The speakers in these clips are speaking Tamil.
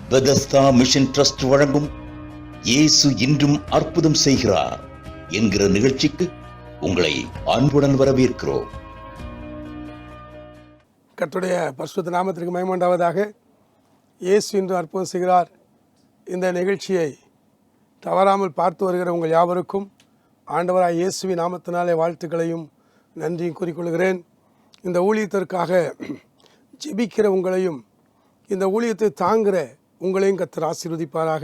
பெதஸ்தா மிஷன் ட்ரஸ்ட் வழங்கும் இயேசு இன்றும் அற்புதம் செய்கிறார் என்கிற நிகழ்ச்சிக்கு உங்களை அன்புடன் வரவேற்கிறோம். கர்த்தருடைய பரிசுத்த நாமத்திற்கு மகிமை உண்டாவதாக. இயேசு இன்று அற்புதம் செய்கிறார் இந்த நிகழ்ச்சியை தவறாமல் பார்த்து வருகிற உங்கள் யாவருக்கும் ஆண்டவராய் இயேசுவின் நாமத்தினாலே வாழ்த்துக்களையும் நன்றியும் கூறிக்கொள்கிறேன். இந்த ஊழியத்திற்காக ஜெபிக்கிற உங்களையும் இந்த ஊழியத்தை தாங்குகிற உங்களையும் கர்த்தர் ஆசீர்வதிப்பாராக.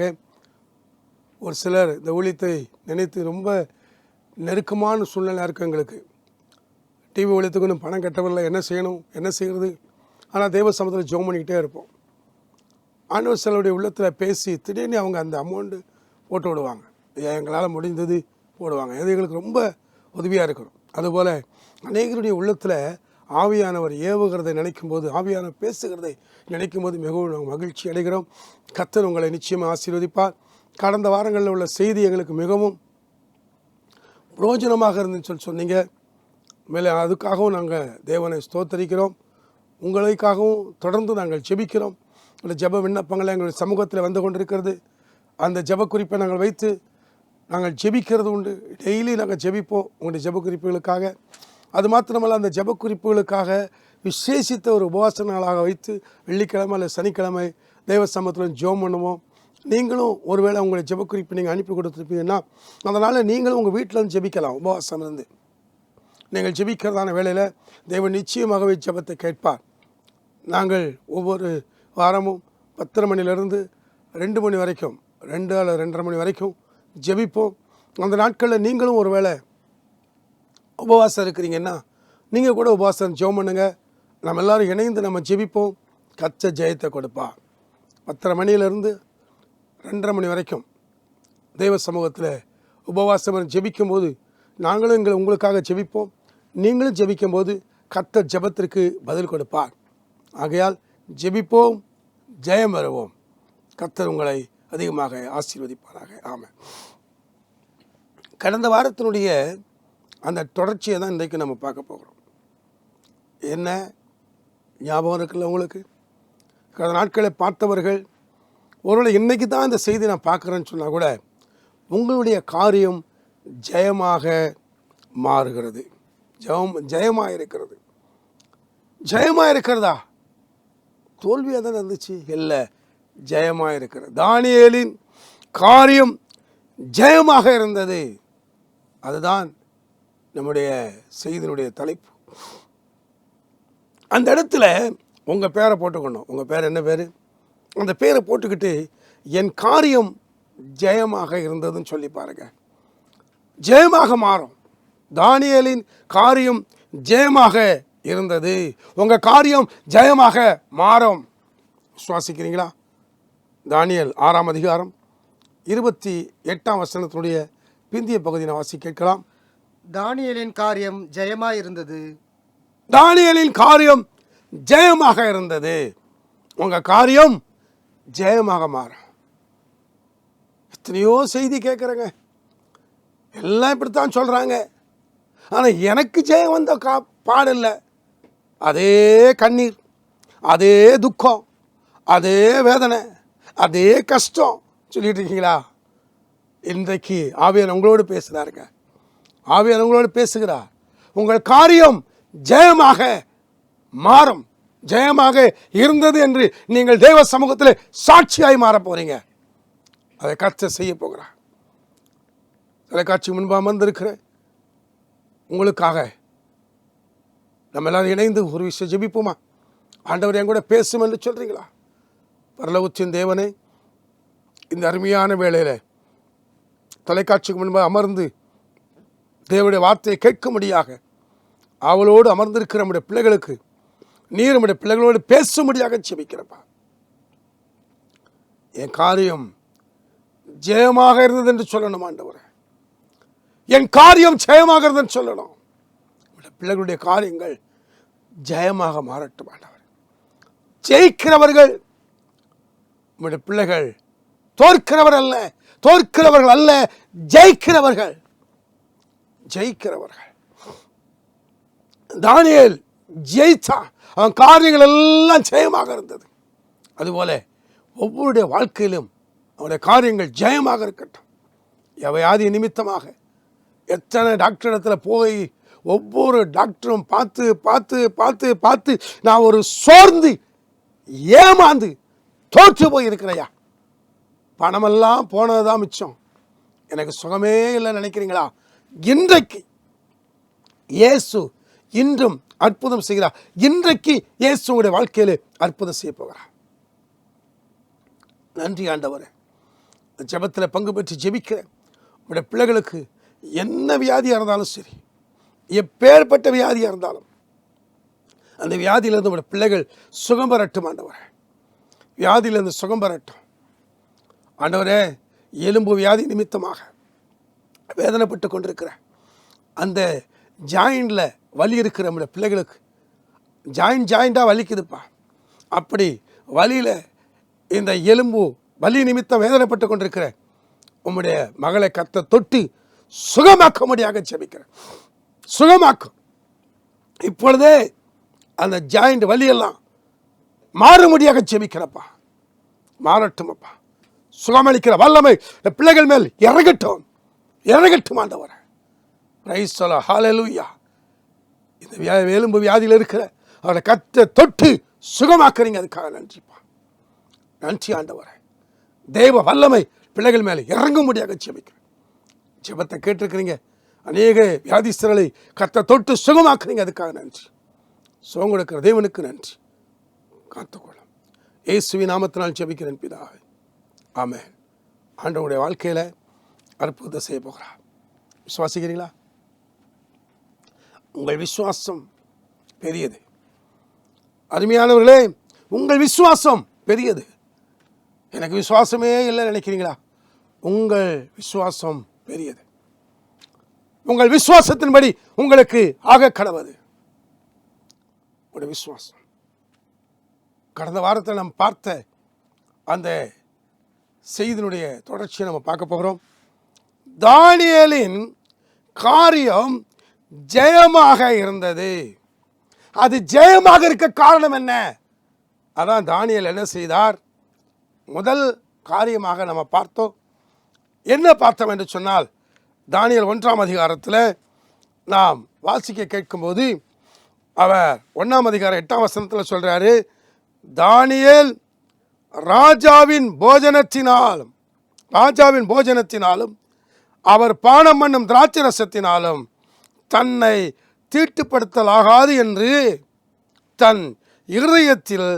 ஒரு சிலர் இந்த ஊழியத்தை நினைத்து ரொம்ப நெருக்கமான சூழ்நிலை இருக்குது. எங்களுக்கு டிவி ஊழியத்துக்கு இன்னும் பணம் கட்டவில்லை, என்ன செய்யணும் என்ன செய்கிறது. ஆனால் தேவ சமூகத்தில் ஜெபம் பண்ணிக்கிட்டே இருப்போம். ஆண்டவர் சிலருடைய உள்ளத்தில் பேசி திடீர்னு அவங்க அந்த அமௌண்ட்டு போட்டு விடுவாங்க. எங்களால் முடிந்தது போடுவாங்க. அது எங்களுக்கு ரொம்ப உதவியாக இருக்கணும். அதுபோல் அநேகருடைய உள்ளத்தில் ஆவியானவர் ஏவுகிறதை நினைக்கும் போது, ஆவியானவர் பேசுகிறதை நினைக்கும் போது மிகவும் மகிழ்ச்சி அடைகிறோம். கர்த்தர் உங்களை நிச்சயமாக ஆசீர்வதிப்பார். கடந்த வாரங்களில் உள்ள செய்தி எங்களுக்கு மிகவும் பிரயோஜனமாக இருந்துன்னு சொன்னீங்க. மேலே அதுக்காகவும் நாங்கள் தேவனை ஸ்தோத்தரிக்கிறோம். உங்களுக்காகவும் தொடர்ந்து நாங்கள் ஜெபிக்கிறோம். இந்த ஜெப விண்ணப்பங்களை எங்களுடைய சமூகத்தில் வந்து கொண்டிருக்கிறது. அந்த ஜெப குறிப்பை நாங்கள் வைத்து நாங்கள் ஜெபிக்கிறது உண்டு. டெய்லி நாங்கள் ஜெபிப்போம் உங்களுடைய ஜெப குறிப்புகளுக்காக. அது மாத்திரமல்ல, அந்த ஜெப குறிப்புகளுக்காக விசேஷித்த ஒரு உபவாச நாளாக வைத்து வெள்ளிக்கிழமை அல்லது சனிக்கிழமை தேவ சமூகத்தில் ஜெபம் பண்ணுவோம். நீங்களும் ஒருவேளை உங்களுடைய ஜெப குறிப்பு நீங்கள் அனுப்பி கொடுத்துருப்பீங்கன்னா அதனால் நீங்களும் உங்கள் வீட்டில் இருந்து ஜெபிக்கலாம். உபவாசம் இருந்து நீங்கள் ஜெபிக்கிறதான வேளையில் தேவன் நிச்சயமாகவே ஜெபத்தை கேட்பார். நாங்கள் ஒவ்வொரு வாரமும் 10 மணிலேருந்து 2 மணி வரைக்கும், 2 அல்லது 2:30 மணி வரைக்கும் ஜெபிப்போம். அந்த நாட்களில் நீங்களும் ஒரு வேளை உபவாசம் இருக்கிறீங்கன்னா நீங்கள் கூட உபவாசம் ஜெபம் பண்ணுங்க. நம்ம எல்லோரும் இணைந்து நம்ம ஜெபிப்போம். கர்த்தர் ஜெயத்தை கொடுப்பா. 10:30 மணியிலேருந்து 2:30 மணி வரைக்கும் தெய்வ சமூகத்தில் உபவாசம் ஜெபிக்கும்போது நாங்களும் உங்களுக்காக ஜெபிப்போம். நீங்களும் ஜெபிக்கும்போது கர்த்தர் ஜெபத்திற்கு பதில் கொடுப்பார். ஆகையால் ஜெபிப்போம், ஜெயம் வருவோம். கர்த்தர் உங்களை அதிகமாக ஆசீர்வதிப்பாராக. ஆமாம். கடந்த வாரத்தினுடைய அந்த தொடர்ச்சியை தான் இன்றைக்கு நம்ம பார்க்க போகிறோம். என்ன ஞாபகம் இருக்குல்ல உங்களுக்கு? கடந்த நாட்களை பார்த்தவர்கள் ஒருவேளை இன்றைக்கி தான் இந்த செய்தி நான் பார்க்குறேன்னு சொன்னால் கூட உங்களுடைய காரியம் ஜெயமாக மாறுகிறது. ஜெயமாக இருக்கிறது. ஜெயமாக இருக்கிறதா? தோல்வியாக தான் இருந்துச்சு? இல்லை, ஜெயமாக இருக்கிறது. தானியேலின் காரியம் ஜெயமாக இருந்தது. அதுதான் நம்முடைய செய்தியினுடைய தலைப்பு. அந்த இடத்துல உங்கள் பேரை போட்டுக்கணும். உங்கள் பேர் என்ன பேர்? அந்த பேரை போட்டுக்கிட்டு என் காரியம் ஜெயமாக இருந்ததுன்னு சொல்லி பாருங்க. ஜெயமாக மாறும். தானியேலின் காரியம் ஜெயமாக இருந்தது. உங்கள் காரியம் ஜெயமாக மாறும். சுவாசிக்கிறீங்களா? தானியேல் 6ஆம் அதிகாரம் 28ஆம் வசனத்தினுடைய பிந்திய பகுதியை வாசி கேட்கலாம். தானியேலின் காரியம் ஜெயமாக இருந்தது. தானியேலின் காரியம் ஜெயமாக இருந்தது. உங்கள் காரியம் ஜெயமாக மாறும். எத்தனையோ செய்தி கேட்குறேங்க, எல்லாம் இப்படித்தான் சொல்கிறாங்க. ஆனால் எனக்கு ஜெயம் வந்த பாடில்லை. அதே கண்ணீர், அதே துக்கம், அதே வேதனை, அதே கஷ்டம் சொல்லிட்டு இருக்கீங்களா? இன்றைக்கு ஆவியானவர் உங்களோடு பேசுகிறாருங்க. ஆவியானவர் உங்களோடு பேசுகிறார். உங்கள் காரியம் ஜெயமாக மாறும். ஜெயமாக இருந்தது என்று நீங்கள் தேவ சமூகத்தில் சாட்சியாய் மாற போறீங்க. அதை கர்த்தர் செய்ய போகிறார். தொலைக்காட்சி முன்பாக வந்திருக்கிற உங்களுக்காக நம்ம எல்லாரும் இணைந்து ஒரு விஷயம் ஜெபிப்போமா? ஆண்டவர் என் கூட பேசும் என்று சொல்றீங்களா? பரலோகத்தின் தேவனே, இந்த அருமையான வேளையில் தொலைக்காட்சிக்கு முன்பாக அமர்ந்து தேவனுடைய வார்த்தையை கேட்கும்படியாக அவளோடு அமர்ந்திருக்கிற நம்முடைய பிள்ளைகளுக்கு நீர் நம்முடைய பிள்ளைகளோடு பேசும்படியாக ஜெபிக்கிறப்பா. என் காரியம் ஜெயமாக இருந்தது என்று சொல்லணும் ஆண்டவரே. என் காரியம் ஜெயமாக இருந்ததுன்னு சொல்லணும். நம்முடைய பிள்ளைகளுடைய காரியங்கள் ஜெயமாக மாறட்டும் ஆண்டவர். ஜெயிக்கிறவர்கள் நம்முடைய பிள்ளைகள், தோற்கிறவர்கள் அல்ல, ஜெயிக்கிறவர்கள். தானியேல் ஜெயித்தான். அவன் காரியங்கள் எல்லாம் ஜெயமாக இருந்தது. அதுபோல ஒவ்வொருடைய வாழ்க்கையிலும் அவருடைய காரியங்கள் ஜெயமாக இருக்கட்டும். வியாதி நிமித்தமாக எத்தனை டாக்டர் இடத்துல போய் ஒவ்வொரு டாக்டரும் பார்த்து பார்த்து பார்த்து பார்த்து நான் ஒரு சோர்ந்து ஏமாந்து தோற்று போயிருக்கிறையா. பணமெல்லாம் போனதுதான் மிச்சம், எனக்கு சுகமே இல்லை நினைக்கிறீங்களா? இன்றைக்கு இயேசு இன்றும் அற்புதம் செய்கிறார். இன்றைக்கு இயேசு உங்களுடைய வாழ்க்கையிலே அற்புதம் செய்ய போகிறார். நன்றி ஆண்டவரே. ஜெபத்தில் பங்கு பெற்று ஜெபிக்கிறேன். உங்களுடைய பிள்ளைகளுக்கு என்ன வியாதியாக இருந்தாலும் சரி, எப்பேற்பட்ட வியாதியாக இருந்தாலும் அந்த வியாதியிலிருந்து உங்களுடைய பிள்ளைகள் சுகம் பெறட்டும் ஆண்டவரே. வியாதியிலிருந்து சுகம் பெறட்டும் ஆண்டவரே. எலும்பு வியாதி நிமித்தமாக வேதனைப்பட்டு கொண்டிருக்கிறேன். அந்த ஜாயிண்டில் வலி இருக்கிற நம்முடைய பிள்ளைகளுக்கு ஜாயிண்டாக வலிக்குதுப்பா. அப்படி வலியில் இந்த எலும்பு வலி நிமித்தம் வேதனைப்பட்டு கொண்டிருக்கிற உம்முடைய மகளை கர்த்தர் தொட்டு சுகமாக்கும்படியாக ஜெபிக்கிறேன். சுகமாக்கும். இப்பொழுதே அந்த ஜாயிண்ட் வலியெல்லாம் மாறும்படியாக ஜெபிக்கிறப்பா. மாறட்டும் அப்பா. சுகமளிக்கிற வல்லமை இந்த பிள்ளைகள் மேல் இறங்கட்டும், இறங்கட்டும் ஆண்டவரே. Praise the Lord. ஹல்லேலூயா. இந்த எலும்பு வியாதியில் இருக்கிற அவரை கர்த்தர் தொட்டு சுகமாக்குறீங்க, அதுக்காக நன்றிப்பா. நன்றி ஆண்டவரே. தேவ வல்லமை பிள்ளைகள் மேலே இறங்கும்படியாக ஜெபிக்கிறேன். ஜெபத்தை கேட்டிருக்கிறீங்க. அநேக வியாதிஸ்தர்களை கர்த்தர் தொட்டு சுகமாக்குறீங்க, அதுக்காக நன்றி. சுகம் கொடுக்கிற தேவனுக்கு நன்றி. காத்துக்கொள்ளும். இயேசுவின் நாமத்தினால் ஜெபிக்கிறேன் பிதாவே, ஆமென். ஆண்டவருடைய வாழ்க்கையில் அற்புதத்தை செய்ய போகிறார். விசுவாசிக்கிறீங்களா? உங்கள் விசுவாசம் பெரியது. அருமையானவர்களே, உங்கள் விசுவாசம் பெரியது. எனக்கு விசுவாசமே இல்லை நினைக்கிறீங்களா? உங்கள் விசுவாசம் பெரியது. உங்கள் விசுவாசத்தின்படி உங்களுக்கு ஆக கடவுது. உங்களுடைய விசுவாசம். கடந்த வாரத்தில் நாம் பார்த்த அந்த செய்தியினுடைய தொடர்ச்சியை நம்ம பார்க்க போகிறோம். தானியேலின் காரியம் ஜெயமாக இருந்தது. அது ஜெயமாக இருக்க காரணம் என்ன? அதான் தானியேல் என்ன செய்தார்? முதல் காரியமாக நம்ம பார்த்தோம். என்ன பார்த்தோம் என்று சொன்னால், தானியேல் 1ஆம் அதிகாரத்தில் நாம் வாசிக்க கேட்கும்போது அவர் 1ஆம் அதிகாரம் 8ஆம் வசனத்தில் சொல்கிறாரு, தானியேல் ராஜாவின் போஜனத்தினாலும் அவர் பானம் பண்ணும் திராட்சை ரசத்தினாலும் தன்னை தீட்டுப்படுத்தலாகாது என்று தன் இருதயத்தில்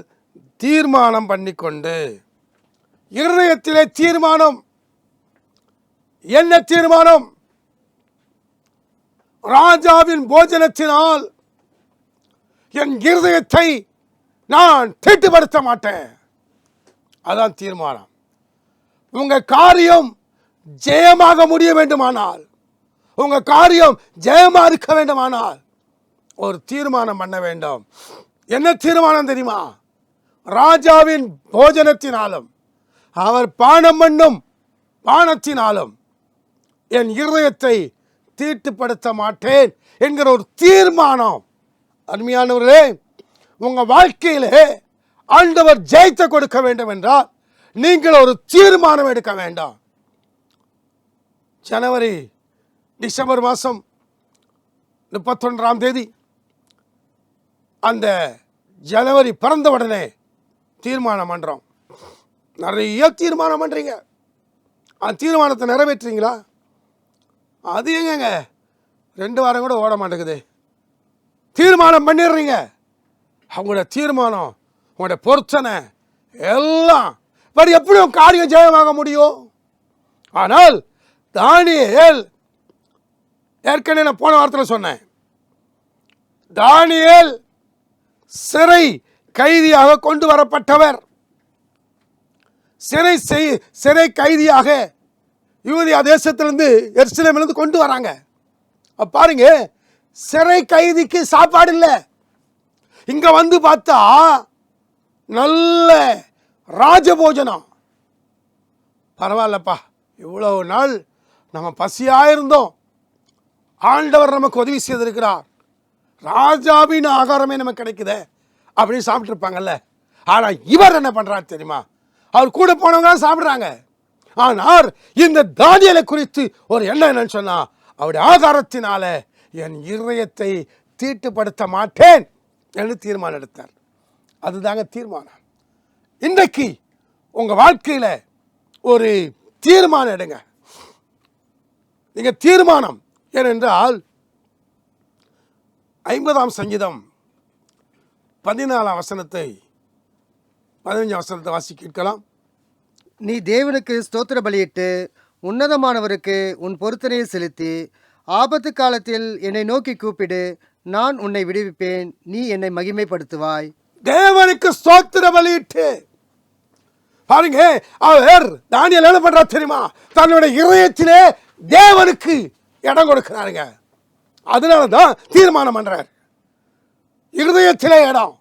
தீர்மானம் பண்ணிக்கொண்டு. இருதயத்திலே தீர்மானம். என்ன தீர்மானம்? ராஜாவின் போஜனத்தினால் என் இருதயத்தை நான் தீட்டுப்படுத்த மாட்டேன். அதான் தீர்மானம். உங்க காரியம் ஜெயமாக முடிய வேண்டுமானால், உங்க காரியம் ஜெயமா இருக்க வேண்டுமானால் ஒரு தீர்மானம் பண்ண வேண்டும். என்ன தீர்மானம் தெரியுமா? ராஜாவின் போஜனத்தினாலும் அவர் பானம் பண்ணும் பானத்தினாலும் என் இருதயத்தை தீட்டுப்படுத்த மாட்டேன் என்கிற ஒரு தீர்மானம். அருமையானவர்களே, உங்க வாழ்க்கையிலே ஆண்டவர் ஜெயத்தை கொடுக்க வேண்டும் என்றால் நீங்கள் ஒரு தீர்மானம் எடுக்க வேண்டாம். டிசம்பர் மாதம் 31ஆம் தேதி அந்த ஜனவரி பிறந்த உடனே தீர்மானம் பண்ணுறோம். நிறைய தீர்மானம் பண்ணுறீங்க. அந்த தீர்மானத்தை நிறைவேற்றுறீங்களா? அது எங்கங்க 2 வாரம் கூட ஓட மாட்டேங்குது. தீர்மானம் பண்ணிடுறீங்க. அவங்களோட தீர்மானம், உங்களுடைய பொருத்தனை எல்லாம் வேறு எப்படி காரியம் ஜெயமாக முடியும்? ஆனால் தானியேல், ஏற்கனவே நான் போன வாரத்தில் சொன்னேன், தானியேல் சிறை கைதியாக கொண்டு வரப்பட்டவர். சிறை கைதியாக யூதேயா தேசத்திலிருந்து எருசலேமிலிருந்து கொண்டு வராங்க. பாருங்க, சிறை கைதிக்கு சாப்பாடு இல்லை. இங்க வந்து பார்த்தா நல்ல ராஜபோஜனம். பரவாயில்லப்பா, இவ்வளவு நாள் நம்ம பசியாயிருந்தோம், ஆண்டவர் நமக்கு உதவி செய்திருக்கிறார், ராஜாவின் ஆகாரமே நமக்கு கிடைக்குது அப்படின்னு சாப்பிட்டு இருப்பாங்கல்ல. ஆனா இவர் என்ன பண்றாரு தெரியுமா? அவர் கூட போனவங்க தான் சாப்பிடுறாங்க. ஆனால் இந்த தானியேலை குறித்து ஒரு எண்ணம் என்னன்னு சொன்னா, அவருடைய ஆகாரத்தினால என் இருதயத்தை தீட்டுப்படுத்த மாட்டேன் என்று தீர்மானம் எடுத்தார். அதுதாங்க தீர்மானம். இன்றைக்கு உங்க வாழ்க்கையில ஒரு தீர்மானம் எடுங்க. நீங்க தீர்மானம் ஏனென்றால் 50ஆம் சங்கீதம் 14ஆம் வசனத்தை 15ஆம் வசனத்தை வாசி கேட்கலாம். நீ தேவனுக்கு ஸ்தோத்திர பலியிட்டு உன்னதமானவருக்கு உன் பொருத்தனையை செலுத்தி ஆபத்து காலத்தில் என்னை நோக்கி கூப்பிடு, நான் உன்னை விடுவிப்பேன், நீ என்னை மகிமைப்படுத்துவாய். தேவனுக்கு ஸ்தோத்திர பலியிட்டு பாருங்க, அவர் தானியேல் என்ன பண்றார் தெரியுமா? தன்னுடைய இருதயத்திலே தேவனுக்கு இடம் கொடுக்கிறாருங்க. அதனாலதான் தீர்மானம் பண்றார். இருதயத்திலே இடம்.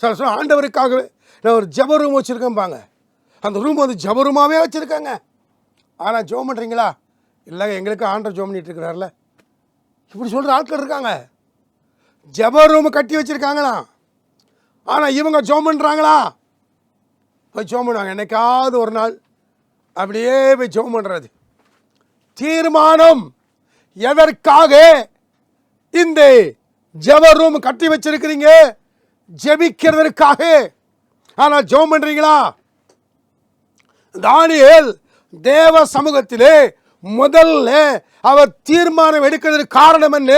சொல்ல ஆண்டவருக்காகவே நான் ஒரு ஜெப ரூம் வச்சிருக்கேன் பாங்க. அந்த ரூம் வந்து ஜெப ரூமாவே வச்சிருக்காங்க. ஆனா ஜெபம் பண்றீங்களா? இல்லைங்க, எங்களுக்கு ஆண்டவர் ஜெபம் பண்ணிட்டு இருக்கிறார்ல. இப்படி சொல்ற ஆட்கள் இருக்காங்க. ஜெப ரூம் கட்டி வச்சிருக்காங்களா, ஆனா இவங்க ஜெபம் பண்றாங்களா? போய் ஜெபம் பண்ணுவாங்க. என்னைக்காவது ஒரு நாள் அப்படியே போய் ஜெபம் பண்றது. தீர்மானம். எதற்காக இந்த ஜெப ரூம் கட்டி வச்சிருக்கிறீங்க? ஜெபிக்கிறதற்காக. ஆனா ஜெபம் பண்றீங்களா? தானியேல் தேவ சமூகத்திலே முதல்ல அவர் தீர்மானம் எடுக்கிறதுக்கு காரணம் என்ன?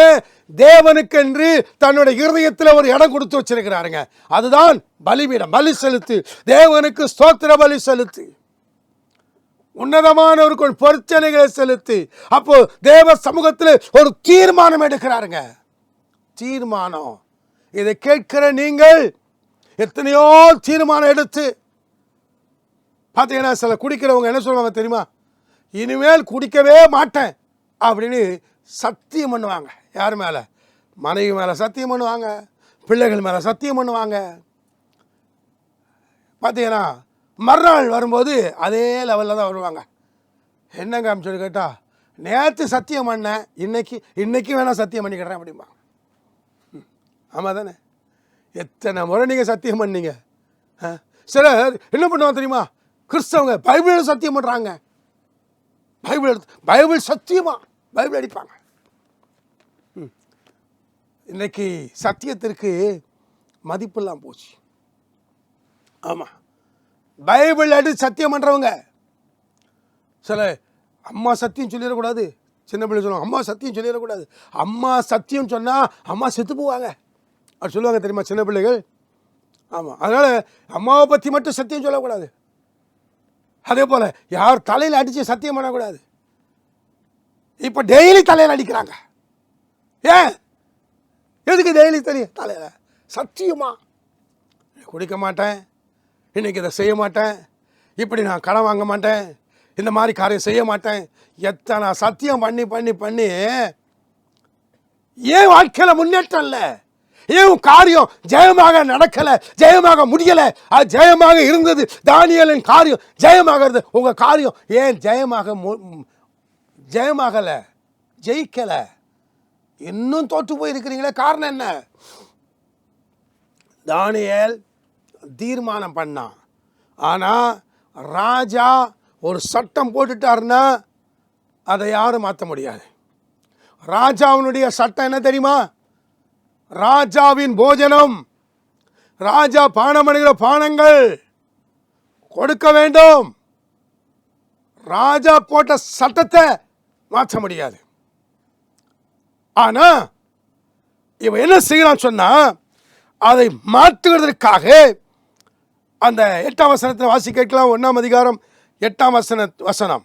தேவனுக்கென்று தன்னுடைய இருதயத்தில் ஒரு இடம் கொடுத்து வச்சிருக்கிறாருங்க. அதுதான் பலிபீடம். பலி செலுத்து, தேவனுக்கு ஸ்தோத்திர பலி செலுத்து, உன்னதமானவருக்கு பொருத்தனைகளை செலுத்து. அப்போ தேவ சமூகத்தில் ஒரு தீர்மானம் எடுக்கிறாருங்க. தீர்மானம். இதை கேட்கிற நீங்கள் எத்தனையோ தீர்மானம் எடுத்து பார்த்தீங்கன்னா, சில குடிக்கிறவங்க என்ன சொல்லுவாங்க தெரியுமா? இனிமேல் குடிக்கவே மாட்டேன் அப்படின்னு சத்தியம் பண்ணுவாங்க. யார் மேலே? மனைவி மேலே சத்தியம் பண்ணுவாங்க, பிள்ளைகள் மேலே சத்தியம் பண்ணுவாங்க. பார்த்தீங்கன்னா மறுநாள் வரும்போது அதே லெவலில் தான் வருவாங்க. என்னங்க அப்படின்னு சொல்லி கேட்டால், நேற்று சத்தியம் பண்ணேன், இன்னைக்கு வேணால் சத்தியம் பண்ணிக்கிறேன் அப்படிம்பாங்க. ஆமாம் தானே? எத்தனை முறை நீங்கள் சத்தியம் பண்ணீங்க? சிலர் என்ன பண்ணுவாங்க தெரியுமா? கிறிஸ்தவங்க பைபிள் சத்தியம் பண்ணுறாங்க. பைபிள் சத்தியமா பைபிள் அடிப்பாங்க. இன்னைக்கு சத்தியத்திற்கு மதிப்பெல்லாம் போச்சு. ஆமாம், பைபிள் அடி சத்தியம் பண்ணுறவங்க. சில அம்மா சத்தியம் சொல்லிடக்கூடாது. சின்ன பிள்ளை சொல்லுவாங்க, அம்மா சத்தியம் சொல்லிடக்கூடாது. அம்மா சத்தியம் சொன்னால் அம்மா செத்து போவாங்க அப்படி சொல்லுவாங்க தெரியுமா சின்ன பிள்ளைகள்? ஆமாம், அதனால் அம்மாவை பற்றி மட்டும் சத்தியம் சொல்லக்கூடாது. அதே போல் யார் தலையில் அடித்து சத்தியம் பண்ணக்கூடாது. இப்போ டெய்லி தலையில் அடிக்கிறாங்க. ஏன்? எதுக்கு டெய்லி தலையில் சத்தியமா? குடிக்க மாட்டேன், இன்னைக்கு இதை செய்ய மாட்டேன், இப்படி நான் கடன் வாங்க மாட்டேன், இந்த மாதிரி காரியம் செய்ய மாட்டேன். எத்தனை சத்தியம் பண்ணி பண்ணி பண்ணி ஏன் வாழ்க்கையில் முன்னேற்றம் இல்லை? ஏன் காரியம் ஜெயமாக நடக்கலை, ஜெயமாக முடியலை? அது ஜெயமாக இருந்தது. தானியேலின் காரியம் ஜெயமாகிறது. உங்கள் காரியம் ஏன் ஜெயமாகலை, ஜெயிக்கலை? இன்னும் தோற்று போயிருக்கிறீங்களே. காரணம் என்ன? தானியேல் தீர்மானம் பண்ணான். ஆனால் ராஜா ஒரு சட்டம் போட்டுட்டாருன்னா அதை யாரும் மாற்ற முடியாது. ராஜாவினுடைய சட்டம் என்ன தெரியுமா? ராஜாவின் போஜனம், ராஜா பானம் பண்ணுகிற பானங்கள் கொடுக்க வேண்டும். ராஜா போட்ட சட்டத்தை மாற்ற முடியாது. ஆனா இவன் என்ன செய்யறான் சொன்னா, அதை மாற்றுவதற்காக அந்த 8ஆம் வசனத்தில் வாசி கேட்கலாம். 1ஆம் அதிகாரம் 8ஆம் வசனம்.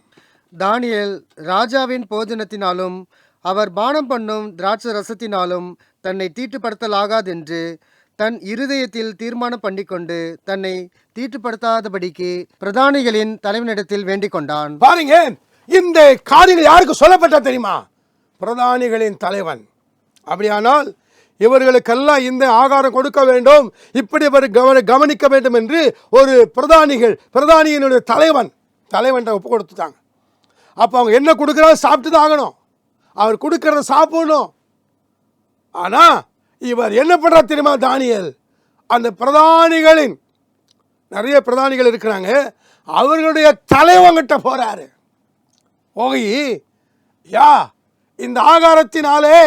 தானியேல் ராஜாவின் போஜனத்தினாலும் அவர் பானம் பண்ணும் திராட்சை ரசத்தினாலும் தன்னை தீட்டுப்படுத்தலாகாதென்று தன் இருதயத்தில் தீர்மானம் பண்ணிக்கொண்டு தன்னை தீட்டுப்படுத்தாதபடிக்கு பிரதானிகளின் தலைவனிடத்தில் வேண்டிக் கொண்டான். பாருங்க, இந்த காரியங்கள் யாருக்கு சொல்லப்பட்டா தெரியுமா? பிரதானிகளின் தலைவன். அப்படியானால் இவர்களுக்கெல்லாம் இந்த ஆகாரம் கொடுக்க வேண்டும், இப்படி கவனிக்க வேண்டும் என்று ஒரு பிரதானியினுடைய தலைவன் ஒப்பு கொடுத்துட்டாங்க. அப்போ அவங்க என்ன கொடுக்குறாங்க? சாப்பிட்டு தான் ஆகணும். அவர் கொடுக்கறத சாப்பிடணும். ஆனா இவர் என்ன பண்றார் தெரியுமா? தானியேல் அந்த பிரதானிகளின் நிறைய பிரதானிகள் இருக்கிறாங்க. அவர்களுடைய தலைவங்கிட்ட போறாரு. போய் யா இந்த ஆகாரத்தினாலே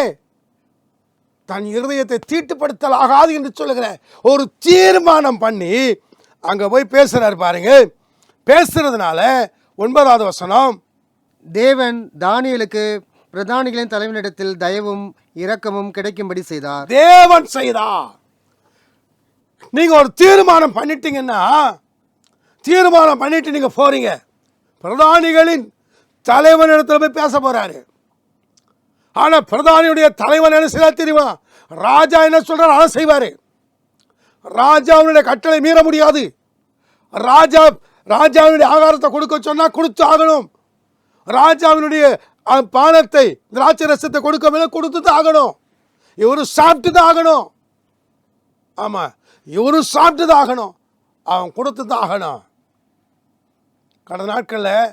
தன் இருதயத்தை தீட்டுப்படுத்தல் ஆகாது என்று சொல்லுகிற ஒரு தீர்மானம் பண்ணி அங்க போய் பேசுறாரு பாருங்க. பேசுறதுனால 9வது வசனம், தேவன் தானியேலுக்கு பிரதானிகளின் தலைவனிடத்தில் தயவும் இரக்கமும் கிடைக்கும்படி செய்தார். தேவன் செய்தார். நீங்க ஒரு தீர்மானம் பண்ணிட்டீங்கன்னா, தீர்மானம் பண்ணிட்டு நீங்க போறீங்க, பிரதானிகளின் தலைவனிடத்தில் போய் பேச போறாரு. ஆனா பிரதானியுடைய தலைவன் என்ன செய்ய தெரியுமா? ராஜா என்ன சொல்றாரு அதை செய்வாரு. ராஜாவுடைய கட்டளை மீற முடியாது. ராஜாவினுடைய ஆகாரத்தை கொடுக்க சொன்னா கொடுத்து ஆகணும். ராஜாவினுடைய பானத்தை திராட்சை ரசத்தை கொடுக்க மேல கொடுத்து தான் ஆகணும். இவரு சாப்பிட்டு தான் ஆகணும். ஆமா, இவரு சாப்பிட்டு தான் ஆகணும். அவன் கொடுத்து தான் ஆகணும். கடந்த நாட்களில்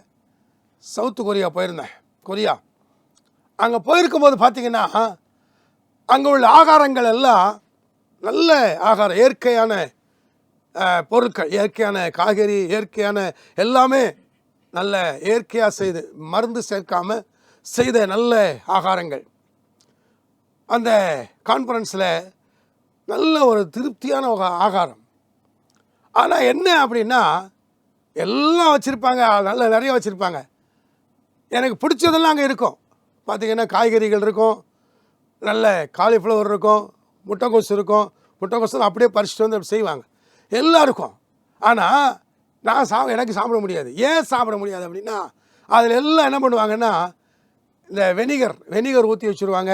சவுத் கொரியா போயிருந்தேன். கொரியா அங்கே போயிருக்கும் போது பார்த்தீங்கன்னா, அங்கே உள்ள ஆகாரங்கள் எல்லாம் நல்ல ஆகாரம், இயற்கையான பொருட்கள், இயற்கையான காய்கறி, இயற்கையான எல்லாமே நல்ல இயற்கையாக செய்து மருந்து சேர்க்காம செய்த நல்ல ஆகாரங்கள். அந்த கான்ஃபரன்ஸில் நல்ல ஒரு திருப்தியான ஆகாரம். ஆனால் என்ன அப்படின்னா, எல்லாம் வச்சுருப்பாங்க, நல்ல நிறைய வச்சுருப்பாங்க. எனக்கு பிடிச்சதெல்லாம் அங்கே இருக்கும். பார்த்திங்கன்னா காய்கறிகள் இருக்கும், நல்ல காலிஃப்ளவர் இருக்கும், முட்டைக்கோஸ் இருக்கும். முட்டைக்கோஸ் அப்படியே பறிச்சுட்டு வந்து அப்படி செய்வாங்க, எல்லாம் இருக்கும். ஆனால் நான் எனக்கு சாப்பிட முடியாது. ஏன் சாப்பிட முடியாது அப்படின்னா, அதில் எல்லாம் என்ன பண்ணுவாங்கன்னா, இந்த வெனிகர் ஊற்றி வச்சுருவாங்க,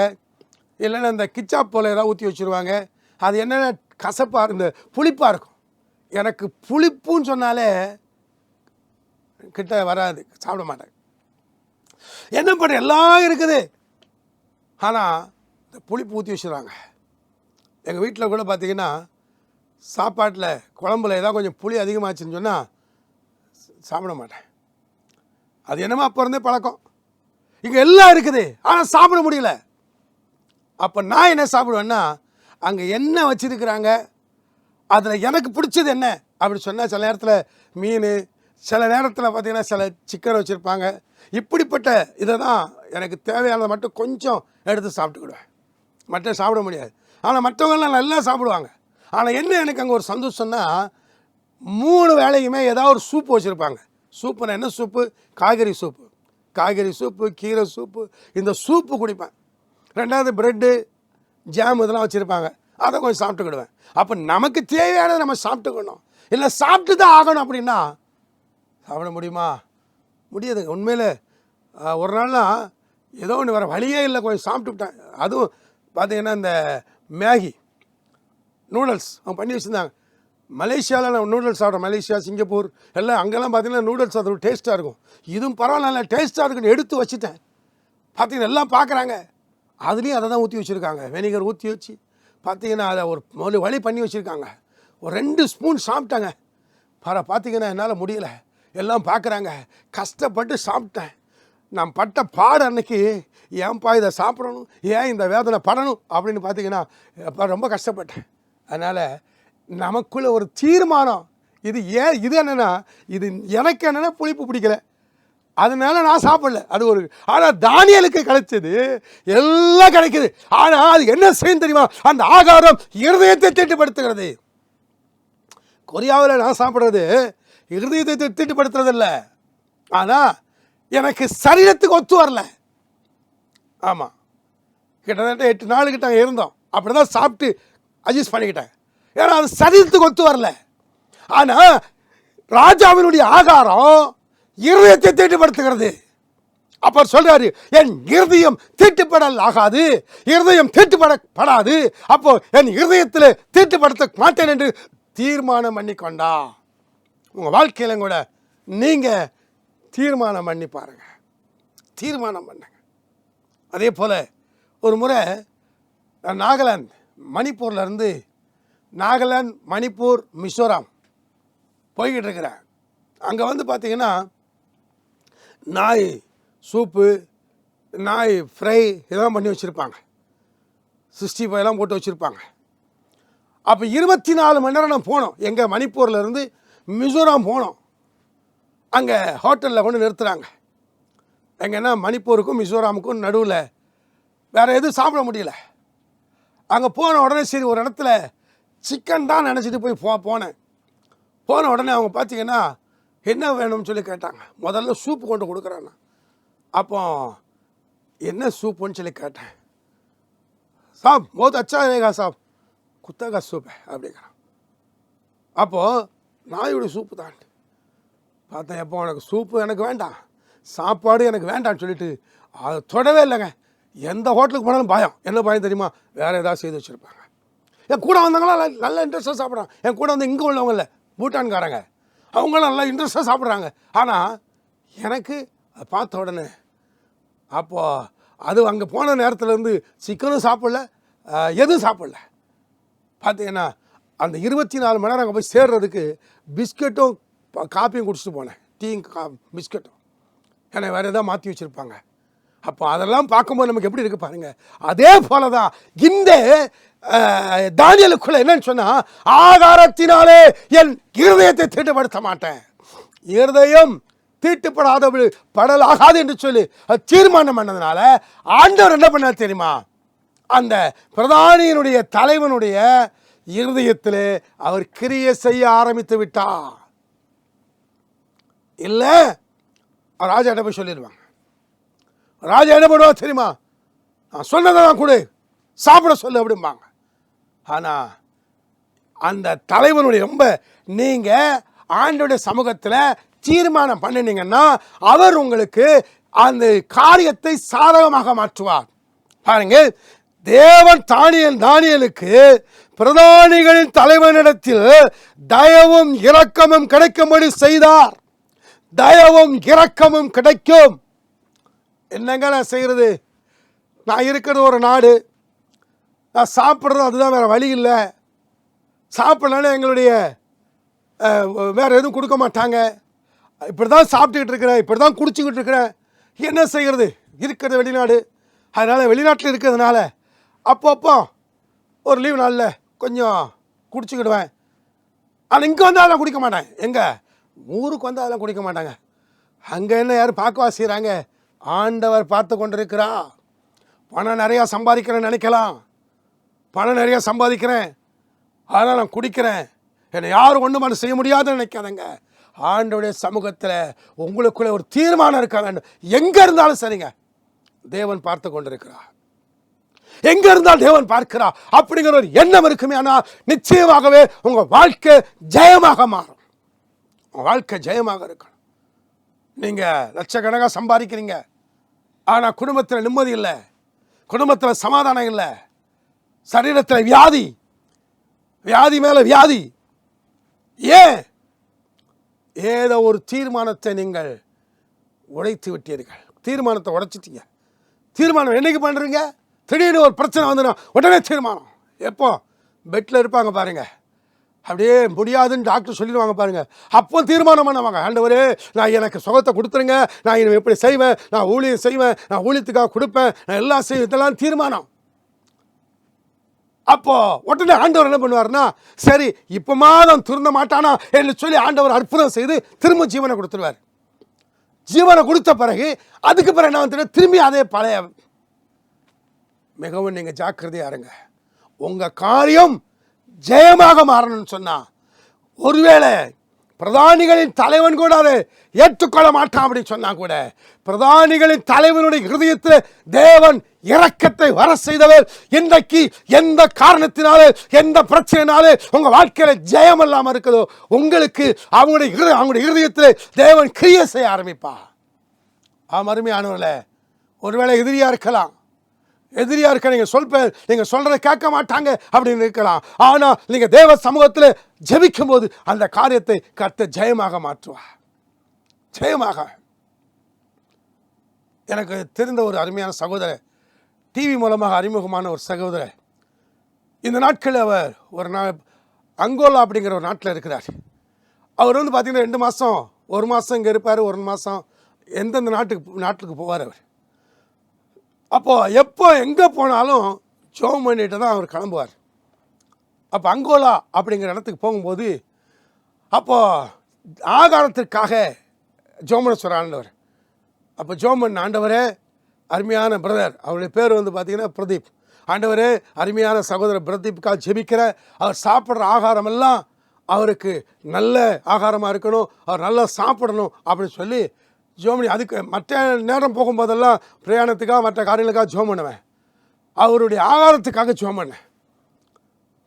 இல்லைன்னா இந்த கிச்சாப் போல் ஏதாவது ஊற்றி வச்சுருவாங்க. அது என்னென்ன கசப்பாக, இந்த புளிப்பாக இருக்கும். எனக்கு புளிப்புன்னு சொன்னாலே கிட்ட வராது, சாப்பிட மாட்டேன். என்ன பண்ண எல்லாம் இருக்குது, ஆனால் இந்த புளிப்பு ஊற்றி வச்சுருவாங்க. எங்கள் வீட்டில் கூட பார்த்திங்கன்னா, சாப்பாட்டில் குழம்புல ஏதாவது கொஞ்சம் புளி அதிகமாச்சுன்னு சொன்னால் சாப்பிட மாட்டேன். அது என்னமோ அப்போ இருந்தே பழக்கம். இங்கே எல்லாம் இருக்குது, ஆனால் சாப்பிட முடியல. அப்போ நான் என்ன சாப்பிடுவேன்னா, அங்கே என்ன வச்சுருக்கிறாங்க, அதில் எனக்கு பிடிச்சது என்ன அப்படி சொன்னால், சில நேரத்தில் மீன், சில நேரத்தில் பார்த்திங்கன்னா சில சிக்கன் வச்சுருப்பாங்க. இப்படிப்பட்ட இதை தான் எனக்கு தேவையானதை மட்டும் கொஞ்சம் எடுத்து சாப்பிட்டுக்கிடுவேன். மற்ற சாப்பிட முடியாது. ஆனால் மற்றவங்களாம் நல்லா சாப்பிடுவாங்க. ஆனால் என்ன எனக்கு அங்கே ஒரு சந்தோஷம்னா, 3 வேளையுமே ஏதாவது ஒரு சூப்பு வச்சுருப்பாங்க. சூப்புனா என்ன சூப்பு? காய்கறி சூப்பு, கீரை சூப்பு. இந்த சூப்பு குடிப்பேன். 2வது ப்ரெட்டு, ஜாம் இதெல்லாம் வச்சுருப்பாங்க, அதை கொஞ்சம் சாப்பிட்டுக்கிடுவேன். அப்போ நமக்கு தேவையானதை நம்ம சாப்பிட்டுக்கணும். இல்லை சாப்பிட்டு தான் ஆகணும் அப்படின்னா சாப்பிட முடியுமா? முடியாதுங்க. உண்மையில் ஒரு நாள்லாம் ஏதோ ஒன்று வர வழியே இல்லை, கொஞ்சம் சாப்பிட்டுவிட்டேன். அதுவும் பார்த்திங்கன்னா இந்த மேகி நூடுல்ஸ் அவங்க பண்ணி வச்சுருந்தாங்க. மலேசியாவில் நான் நூடுல்ஸ் சாப்பிட்றேன். மலேசியா, சிங்கப்பூர் எல்லாம் அங்கெல்லாம் பார்த்திங்கன்னா நூடுல்ஸ் அது ஒரு டேஸ்ட்டாக இருக்கும். இதுவும் பரவாயில்ல, நல்லா டேஸ்ட்டாக இருக்குன்னு எடுத்து வச்சுட்டேன். பார்த்திங்கன்னா எல்லாம் பார்க்குறாங்க, அதுலேயும் அதை தான் ஊற்றி வச்சுருக்காங்க. வெனிகர் ஊற்றி வச்சு பார்த்திங்கன்னா அதை ஒரு வழி பண்ணி வச்சுருக்காங்க. ஒரு 2 ஸ்பூன் சாப்பிட்டாங்க. பார்த்திங்கன்னா என்னால் முடியலை. எல்லாம் பார்க்குறாங்க, கஷ்டப்பட்டு சாப்பிட்டேன். நான் பட்ட பாடு அன்னைக்கு, ஏன்பா இதை சாப்பிடணும், ஏன் இந்த வேதனை படணும் அப்படின்னு பார்த்திங்கன்னா ரொம்ப கஷ்டப்பட்டேன். அதனால் நமக்குள்ள ஒரு தீர்மானம், இது என்னென்னா, இது எனக்கு என்னென்னா புளிப்பு பிடிக்கல, அதனால நான் சாப்பிடல. அது ஒரு, ஆனால் தானியேலுக்கு கிடைச்சது எல்லாம் கிடைக்குது. ஆனால் அது என்ன செய்யும் தெரியுமா? அந்த ஆகாரம் இருதயத்தை தீட்டுப்படுத்துகிறது. கொரியாவில் நான் சாப்பிட்றது இருதயத்தை தீட்டுப்படுத்துறது இல்லை, ஆனால் எனக்கு சரீரத்துக்கு ஒத்து வரல. ஆமாம், கிட்டத்தட்ட 8 நாளுக்கிட்ட அங்கே இருந்தோம். அப்படி தான் சாப்பிட்டு அட்ஜஸ்ட் பண்ணிக்கிட்டேன். ஏன்னா அது சரீரத்துக்கு ஒத்து வரல. ஆனால் ராஜாவினுடைய ஆகாரம் இருதயத்தை தீட்டுப்படுத்துகிறது. அப்ப சொல்றாரு, என் இருதயம் தீட்டுப்படல் ஆகாது, இருதயம் தீட்டுப்படப்படாது. அப்போ என் இருதயத்தில் தீட்டுப்படுத்த மாட்டேன் என்று தீர்மானம் பண்ணி கொண்டா. உங்கள் வாழ்க்கையில கூட நீங்கள் தீர்மானம் பண்ணி பாருங்க, தீர்மானம் பண்ணுங்க. அதே போல் ஒரு முறை நாகாலாந்து, மணிப்பூர்லேருந்து நாகாலாந்து, மணிப்பூர், மிசோரம் போய்கிட்டு இருக்கிறேன். அங்கே வந்து பார்த்திங்கன்னா நாய் சூப்பு, நாய் ஃப்ரை இதெல்லாம் பண்ணி வச்சுருப்பாங்க. 65 எல்லாம் போட்டு வச்சுருப்பாங்க. அப்போ 24 மணி நேரம் நான் போனோம். எங்கள் மணிப்பூர்லேருந்து மிசோராம் போனோம். அங்கே ஹோட்டலில் கொண்டு நிறுத்துகிறாங்க. எங்கன்னா மணிப்பூருக்கும் மிசோராமுக்கும் நடுவில் வேறு எதுவும் சாப்பிட முடியல. அங்கே போன உடனே சரி ஒரு இடத்துல சிக்கன் தான் நினச்சிட்டு போய் போனேன். போன உடனே அவங்க பார்த்தீங்கன்னா என்ன வேணும்னு சொல்லி கேட்டாங்க. முதல்ல சூப்பு கொண்டு கொடுக்குறாங்க. அப்போ என்ன சூப்புன்னு சொல்லி கேட்டேன். சாப் बहुत अच्छा रहेगा साहब, कुत्ता का सूप है அப்படிங்கிறான். அப்போது நாயுடைய சூப்பு தான் பார்த்தேன். எப்போ எனக்கு சூப்பு எனக்கு வேண்டாம், சாப்பாடு எனக்கு வேண்டாம்னு சொல்லிட்டு அதை தொடவே இல்லைங்க. எந்த ஹோட்டலுக்கு போனாலும் பயம். என்ன பயம் தெரியுமா? வேறு ஏதாவது செய்து வச்சுருப்பாங்க. என் கூட வந்தவங்களாம் நல்லா இன்ட்ரெஸ்ட்டாக சாப்பிட்றாங்க. என் கூட வந்து இங்கே உள்ளவங்க இல்லை, பூட்டான்காரங்க, அவங்களும் நல்லா இன்ட்ரெஸ்ட்டாக சாப்பிட்றாங்க. ஆனால் எனக்கு அதை பார்த்த உடனே அப்போது அது அங்கே போன நேரத்துலேருந்து சிக்கனும் சாப்பிடல, எதுவும் சாப்பிடல. பார்த்தீங்கன்னா அந்த 24 மணி நேரம் அங்கே போய் சேர்றதுக்கு பிஸ்கெட்டும் காப்பியும் குடிச்சிட்டு போனேன். டீயும் பிஸ்கெட்டும். ஏன்னா வேறு எதாவது மாற்றி வச்சுருப்பாங்க. அப்போ அதெல்லாம் பார்க்கும்போது நமக்கு எப்படி இருக்குது பாருங்கள். அதே போல தான் இந்த தானியலுக்குள்ளே என்னன்னு சொன்னால், ஆகாரத்தினாலே என் இருதயத்தை தீட்டுப்படுத்த மாட்டேன், இருதயம் படலாகாது என்று சொல்லி தீர்மானம் பண்ணதுனால ஆண்டவர் என்ன பண்ணார் தெரியுமா? அந்த பிரதானியினுடைய தலைவனுடைய இருதயத்தில் அவர் கிரியை செய்ய ஆரம்பித்து விட்டார். இல்லை ராஜா போய் சொல்லிடுவாங்க. ராஜா என்ன பண்ணுவா தெரியுமா? நான் சொன்னதை தான் கொடு, சாப்பிட சொல்லு அப்படிம்பாங்க. ஆனால் அந்த தலைவனுடைய ரொம்ப நீங்கள் ஆண்டோடைய சமூகத்தில் தீர்மானம் பண்ணினீங்கன்னா அவர் உங்களுக்கு அந்த காரியத்தை சாதகமாக மாற்றுவார். பாருங்க, தேவன் தானியலுக்கு பிரதானிகளின் தலைவனிடத்தில் தயவும் இரக்கமும் கிடைக்கும்படி செய்தார். தயவும் இரக்கமும் கிடைக்கும். என்னங்க நான் செய்கிறது? நான் இருக்கிறது ஒரு நாடு, நான் சாப்பிட்றது அதுதான், வேறு வழி இல்லை. சாப்பிட்லன்னா எங்களுடைய வேறு எதுவும் கொடுக்க மாட்டாங்க. இப்படி தான் சாப்பிட்டுக்கிட்டு இருக்கிறேன், இப்படி தான் குடிச்சிக்கிட்டு இருக்கிறேன். என்ன செய்கிறது? இருக்கிறது வெளிநாடு. அதனால் வெளிநாட்டில் இருக்கிறதுனால அப்பப்போ ஒரு லீவ் நாளில் கொஞ்சம் குடிச்சிக்கிடுவேன். ஆனால் இங்கே வந்து அதெல்லாம் குடிக்க மாட்டேன். எங்கே ஊருக்கு வந்து அதெல்லாம் குடிக்க மாட்டாங்க. அங்கே என்ன யாரும் பார்க்கவா செய்கிறாங்க? ஆண்டவர் பார்த்து கொண்டிருக்கிறா. பணம் நிறையா சம்பாதிக்கிறேன்னு நினைக்கலாம். பணம் நிறையா சம்பாதிக்கிறேன், அதனால் நான் குடிக்கிறேன், என்னை யாரும் ஒன்றும் செய்ய முடியாதுன்னு நினைக்காதங்க. ஆண்டவருடைய சமூகத்தில் உங்களுக்குள்ளே ஒரு தீர்மானம் இருக்க வேண்டும். எங்கே இருந்தாலும் சரிங்க, தேவன் பார்த்து கொண்டிருக்கிறார். எங்கே இருந்தாலும் தேவன் பார்க்கிறார் அப்படிங்கிற ஒரு எண்ணம் இருக்குமே, ஆனால் நிச்சயமாகவே உங்கள் வாழ்க்கை ஜெயமாக மாறும். உங்கள் வாழ்க்கை ஜெயமாக இருக்கணும். நீங்கள் லட்சக்கணக்காக சம்பாதிக்கிறீங்க, ஆனால் குடும்பத்தில் நிம்மதி இல்லை, குடும்பத்தில் சமாதானம் இல்லை, சரீரத்தில் வியாதி, வியாதி மேலே வியாதி. ஏன்? ஏதோ ஒரு தீர்மானத்தை நீங்கள் உடைத்து விட்டீர்கள். தீர்மானத்தை உடைச்சிட்டீங்க. தீர்மானம் என்னைக்கு பண்ணுறீங்க? திடீர்னு ஒரு பிரச்சனை வந்துடும், உடனே தீர்மானம். எப்போ? பெட்டில் இருப்பாங்க பாருங்க, அப்படியே முடியாதுன்னு டாக்டர் சொல்லிடுவாங்க பாருங்க, அப்போ தீர்மானம் பண்ணுவாங்க. ஆண்டவரே, நான் எனக்கு சுகத்தை கொடுத்துருங்க, நான் இதை எப்படி செய்வேன், நான் ஊழியம் செய்வேன், நான் ஊழியத்துக்காக கொடுப்பேன், நான் எல்லாம் செய்வேன். இதெல்லாம் தீர்மானம். அப்போ உடனே ஆண்டவர் என்ன பண்ணுவார்னா, சரி இப்போ மாதம் திருந்த மாட்டானா என்று சொல்லி ஆண்டவர் அற்புதம் செய்து திரும்ப ஜீவனை கொடுத்துருவார். ஜீவனை கொடுத்த பிறகு அதுக்கு பிறகு என்ன வந்து திரும்பி அதே பழைய. மிகவும் நீங்கள் ஜாக்கிரதையாக இருங்க. உங்கள் காரியம் ஜெயமாக மாறணும்னு சொன்னால், ஒருவேளை பிரதானிகளின் தலைவன் கூட அதை ஏற்றுக்கொள்ள மாட்டான் அப்படின்னு சொன்னா கூட, பிரதானிகளின் தலைவனுடைய இருதயத்தில் தேவன் இரக்கத்தை வர செய்தவர். இன்றைக்கு எந்த காரணத்தினாலே, எந்த பிரச்சனைனாலே உங்க வாழ்க்கையில ஜெயம் இல்லாமல் இருக்குதோ, உங்களுக்கு அவங்களுடைய இருதயத்தில் தேவன் கிரியை செய்ய ஆரம்பிப்பா. அருமையானவர்களே, ஒருவேளை எதிரியா இருக்கலாம், எதிரியா இருக்க நீங்க சொல்றதை கேட்க மாட்டாங்க அப்படின்னு இருக்கலாம். ஆனா நீங்க தேவ சமூகத்தில் ஜெபிக்கும் போது அந்த காரியத்தை கர்த்தர் ஜெயமாக மாற்றுவார். ஜெயமாக. எனக்கு தெரிந்த ஒரு அருமையான சகோதரர், டிவி மூலமாக அறிமுகமான ஒரு சகோதரர், இந்த நாட்களில் அவர் அங்கோலா அப்படிங்கிற ஒரு நாட்டில் இருக்கிறார். அவர் வந்து பார்த்தீங்கன்னா 2 மாதம் 1 மாதம் இங்கே இருப்பார், 1 மாதம் எந்தெந்த நாட்டுக்கு போவார் அவர். அப்போது எப்போ எங்கே போனாலும் ஜெபம் பண்ணிட்டு தான் அவர் கிளம்புவார். அப்போ அங்கோலா அப்படிங்கிற இடத்துக்கு போகும்போது, அப்போது ஆகாரத்திற்காக ஜோமனை சொல்ற ஆண்டவர். அப்போ ஜோமன், ஆண்டவரே அருமையான பிரதர், அவருடைய பேர் வந்து பார்த்தீங்கன்னா பிரதீப், ஆண்டவரே அருமையான சகோதரர் பிரதீப்புக்காக ஜெபிக்கிற, அவர் சாப்பிட்ற ஆகாரமெல்லாம் அவருக்கு நல்ல ஆகாரமாக இருக்கணும், அவர் நல்லா சாப்பிடணும் அப்படின்னு சொல்லி ஜோமனி. அதுக்கு மற்ற நேரம் போகும்போதெல்லாம் பிரயாணத்துக்காக மற்ற காரியங்களுக்காக ஜோம் பண்ணுவேன், அவருடைய ஆகாரத்துக்காக ஜோம் பண்ணேன்.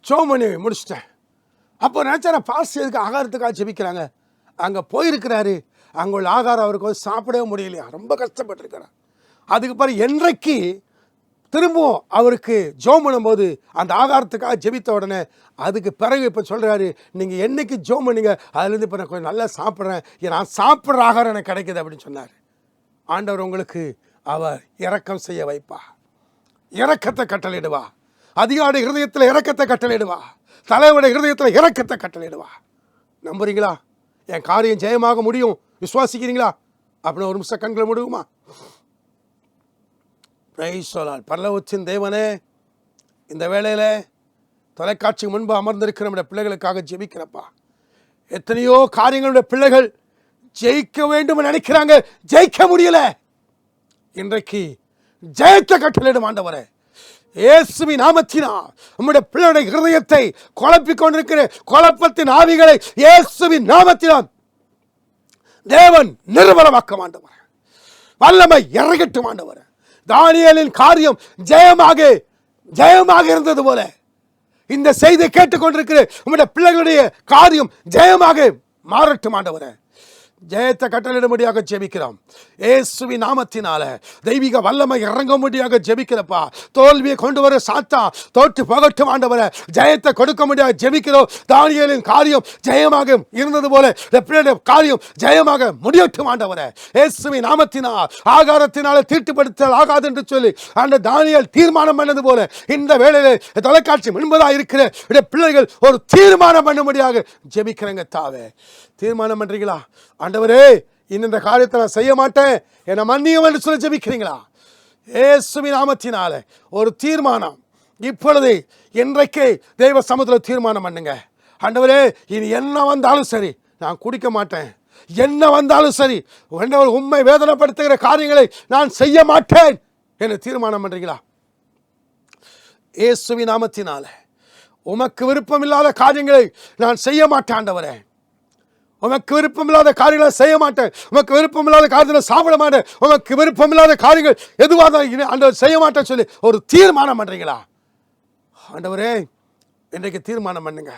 ஜோம் பண்ணி முடிச்சிட்டேன். அப்போ நினச்சா பாஸ்டர் எதுக்கு ஆகாரத்துக்காக ஜெபிக்கிறாங்க, அங்கே போயிருக்கிறாரு, அங்கே உள்ள ஆகாரம் அவருக்கு வந்து சாப்பிடவே முடியலையா, ரொம்ப கஷ்டப்பட்டுருக்கிறார். அதுக்கு பிறகு என்றைக்கு திரும்பவும் அவருக்கு ஜோம் பண்ணும்போது அந்த ஆகாரத்துக்காக ஜெபித்த உடனே அதுக்கு பிறகு இப்போ சொல்கிறாரு, நீங்கள் என்னைக்கு ஜோம் பண்ணீங்க அதுலேருந்து இப்போ நான் கொஞ்சம் நல்லா சாப்பிட்றேன், நான் சாப்பிட்ற ஆகாரம் எனக்கு கிடைக்குது அப்படின்னு சொன்னார். ஆண்டவர் உங்களுக்கு அவர் இரக்கம் செய்ய வைப்பா, இரக்கத்தை கட்டளையிடுவா, அதிகாரி இருதயத்தில் இரக்கத்தை கட்டளையிடுவா, தலைவருடைய இருதயத்தில் இரக்கத்தை கட்டளையிடுவா. நம்புறீங்களா? என் காரியம் ஜெயமாக முடியும், விசுவாசிக்கிறீங்களா? அப்படின்னு ஒரு நிமிஷம் கண்களை முடியுமா? பரலோகத்தின் தேவனே, இந்த வேளையில் தொலைக்காட்சி முன்பு அமர்ந்திருக்கிற நம்முடைய பிள்ளைகளுக்காக ஜெபிக்கிறப்பா. எத்தனையோ காரியங்களுடைய பிள்ளைகள் ஜெயிக்க வேண்டும் நினைக்கிறாங்க, ஜெயிக்க முடியல. இன்றைக்கு ஜெயத்தை கட்டளையிடும் ஆண்டவரே, இயேசுவின் நாமத்தினால் நம்முடைய பிள்ளையுடைய இருதயத்தை குழப்பிக் கொண்டிருக்கிற குழப்பத்தின் ஆவிகளை இயேசுவின் நாமத்தினால் தேவன் நிர்மலமாக்க ஆண்டவரே, வல்லமை இறங்கட்டும் ஆண்டவரே. தானியேலின் காரியம் ஜெயமாக இருந்தது போல இந்த செய்தியை கேட்டுக்கொண்டிருக்கிற உங்களுடைய பிள்ளைகளுடைய காரியம் ஜெயமாக மாறட்டும் ஆண்டவரே. ஜெயத்தை கட்டளையிடும்படியாக ஜெபிக்கிறோம் இயேசுவின் நாமத்தினால. தெய்வீக வல்லமை இறங்கும்படியாக ஜெபிக்கிறப்பா. தோல்வியை கொண்டு வர சாத்தா தோற்று போகட்டும் ஆண்டவரே. ஜெயத்தை கொடுக்க முடியாது ஜெபிக்கிறோம். தானியேலின் காரியம் ஜெயமாக இருந்தது போல பிள்ளையுடைய காரியம் ஜெயமாக முடியட்டும் ஆண்டவரே. இயேசுவின் நாமத்தினால் ஆகாரத்தினால தீட்டுப்படுத்தல் ஆகாது என்று சொல்லி அந்த தானியேல் தீர்மானம் பண்ணது போல இந்த வேளையிலே தொலைக்காட்சி முன்பதாக இருக்கிற பிள்ளைகள் ஒரு தீர்மானம் பண்ணும்படியாக ஜெபிக்கிறேங்க தாவே. தீர்மானம் பண்றீங்களா? ஆண்டவரே, இந்த காரியத்தை நான் செய்ய மாட்டேன், என்னை மன்னியும் என்று சொல்லி ஜெபிக்கிறீங்களா? இயேசுவின் நாமத்தினால ஒரு தீர்மானம் இப்பொழுது இன்றைக்கு தெய்வ சமூகத்தில் தீர்மானம் பண்ணுங்க. ஆண்டவரே, இனி என்ன வந்தாலும் சரி நான் குடிக்க மாட்டேன், என்ன வந்தாலும் சரி உண்மை வேதனைப்படுத்துகிற காரியங்களை நான் செய்ய மாட்டேன் என்று தீர்மானம் பண்றீங்களா? இயேசுவின் நாமத்தினால உமக்கு விருப்பமில்லாத காரியங்களை நான் செய்ய மாட்டேன் ஆண்டவரே. உமக்கு விருப்பமில்லாத காரியங்களை செய்ய மாட்டேன், உமக்கு விருப்பமில்லாத காரியங்களை சாப்பிட மாட்டேன், உமக்கு விருப்பமில்லாத காரியங்கள் எதுவாக ஆண்டவர் செய்ய மாட்டேன்னு சொல்லி ஒரு தீர்மானம் பண்றீங்களா? ஆண்டவரே, இன்றைக்கு தீர்மானம் பண்ணுங்க.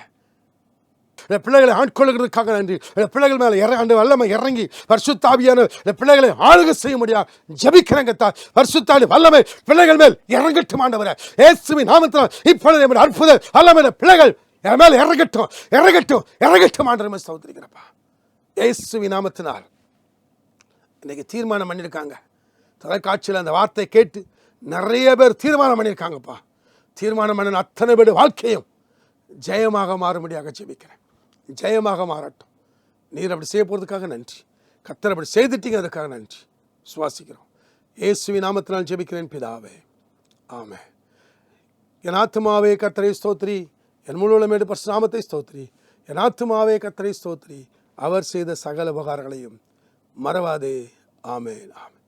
பிள்ளைகளை ஆட்கொள்ளுகிறதுக்காக நன்றி. பிள்ளைகள் மேலே வல்லமை இறங்கி பரிசுத்த ஆவியான பிள்ளைகளை ஆளுகை செய்ய முடியாது ஜெபிக்கிறேங்க. பரிசுத்த ஆவி வல்லமை பிள்ளைகள் மேல் இறங்கட்டும் ஆண்டவரே. இயேசுவின் நாமத்தினால் இப்பொழுது அற்புத வல்லமை பிள்ளைகள் என் மேல் இறங்கட்டும் இறங்கட்டும் இறங்கட்டும் ஆண்டவரை ஸ்தோத்திரிக்கிறப்பா. இயேசுவின் நாமத்தினால் இன்னைக்கு தீர்மானம் பண்ணியிருக்காங்க. தொலைக்காட்சியில் அந்த வார்த்தை கேட்டு நிறைய பேர் தீர்மானம் பண்ணியிருக்காங்கப்பா. தீர்மானம் பண்ணின அத்தனை பேர் வாழ்க்கையும் ஜெயமாக மாறும்படியாக ஜெபிக்கிறேன். ஜெயமாக மாறட்டும். நீர் அப்படி செய்ய போகிறதுக்காக நன்றி. கர்த்தர் அப்படி செய்துட்டீங்க, அதுக்காக நன்றி. சுவாசிக்கிறோம் இயேசுவின் நாமத்தினால் ஜெபிக்கிறேன் பிதாவே, ஆமென். என் ஆத்துமாவே கர்த்தரை ஸ்தோத்திரி, என் முழு உள்ளமேடு பரிசுத்த நாமத்தை ஸ்தோத்திரி. என் ஆத்துமாவே கர்த்தரை ஸ்தோத்திரி, அவர் செய்த சகல உபகாரங்களையும் மறவாதே. Amen, amen.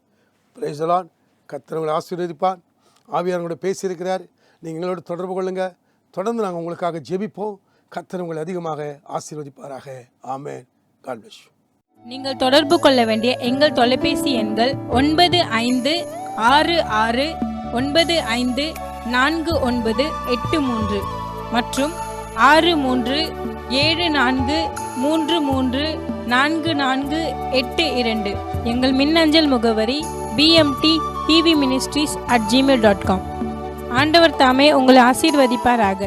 Praise the Lord. கர்த்தர் உங்களை ஆசீர்வதிப்பார். ஆவியானவரோட பேசியிருக்கிறார். நீங்கள் எங்களோட தொடர்பு கொள்ளுங்கள். தொடர்ந்து நாங்கள் உங்களுக்காக ஜெபிப்போம். கர்த்தர் உங்களை அதிகமாக ஆசீர்வதிப்பாராக. ஆமென். God bless you. நீங்கள் தொடர்பு கொள்ள வேண்டிய எங்கள் தொலைபேசி எண்கள் 9569548983 மற்றும் 6374344482. எங்கள் மின்னஞ்சல் முகவரி bmttvministries@gmail.com. ஆண்டவர் தாமே உங்களை ஆசீர்வதிப்பாராக.